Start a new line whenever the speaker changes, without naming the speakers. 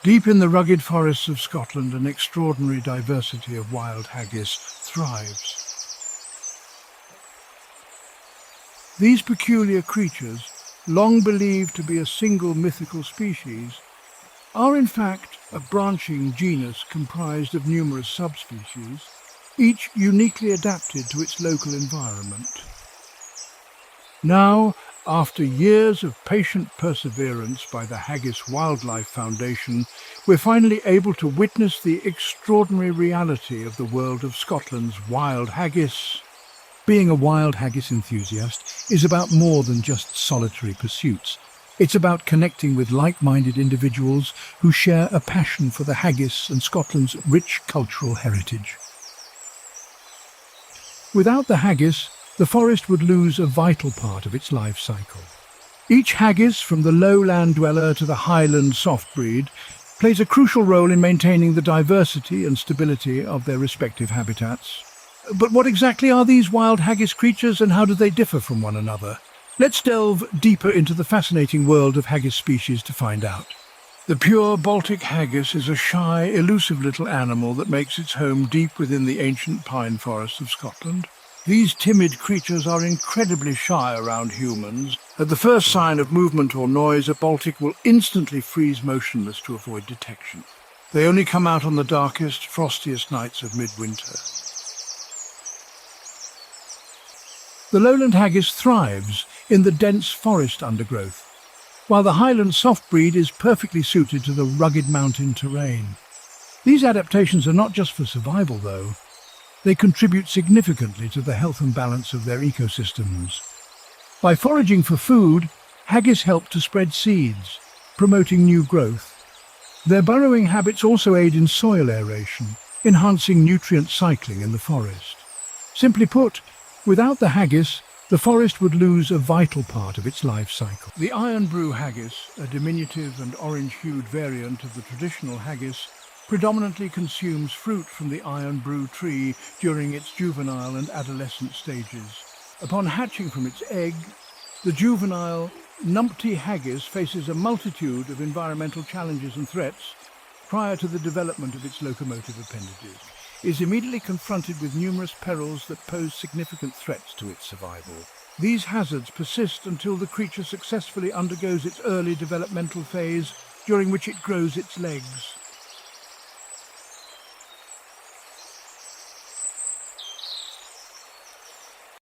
Deep in the rugged forests of Scotland, an extraordinary diversity of wild haggis thrives. These peculiar creatures, long believed to be a single mythical species, are in fact a branching genus comprised of numerous subspecies, each uniquely adapted to its local environment. Now, after years of patient perseverance by the Haggis Wildlife Foundation, we're finally able to witness the extraordinary reality of the world of Scotland's wild haggis.
Being a wild haggis enthusiast is about more than just solitary pursuits. It's about connecting with like-minded individuals who share a passion for the haggis and Scotland's rich cultural heritage. Without the haggis, the forest would lose a vital part of its life cycle. Each haggis, from the lowland dweller to the highland soft breed, plays a crucial role in maintaining the diversity and stability of their respective habitats. But what exactly are these wild haggis creatures, and how do they differ from one another? Let's delve deeper into the fascinating world of haggis species to find out. The pure Baltic haggis is a shy, elusive little animal that makes its home deep within the ancient pine forests of Scotland. These timid creatures are incredibly shy around humans. At the first sign of movement or noise, a Baltic will instantly freeze motionless to avoid detection. They only come out on the darkest, frostiest nights of midwinter. The lowland haggis thrives in the dense forest undergrowth, while the highland soft breed is perfectly suited to the rugged mountain terrain. These adaptations are not just for survival, though. They contribute significantly to the health and balance of their ecosystems. By foraging for food, haggis help to spread seeds, promoting new growth. Their burrowing habits also aid in soil aeration, enhancing nutrient cycling in the forest. Simply put, without the haggis, the forest would lose a vital part of its life cycle. The iron brew haggis, a diminutive and orange-hued variant of the traditional haggis, predominantly consumes fruit from the iron brew tree during its juvenile and adolescent stages. Upon hatching from its egg, the juvenile numpty haggis faces a multitude of environmental challenges and threats prior to the development of its locomotive appendages. It is immediately confronted with numerous perils that pose significant threats to its survival. These hazards persist until the creature successfully undergoes its early developmental phase, during which it grows its legs.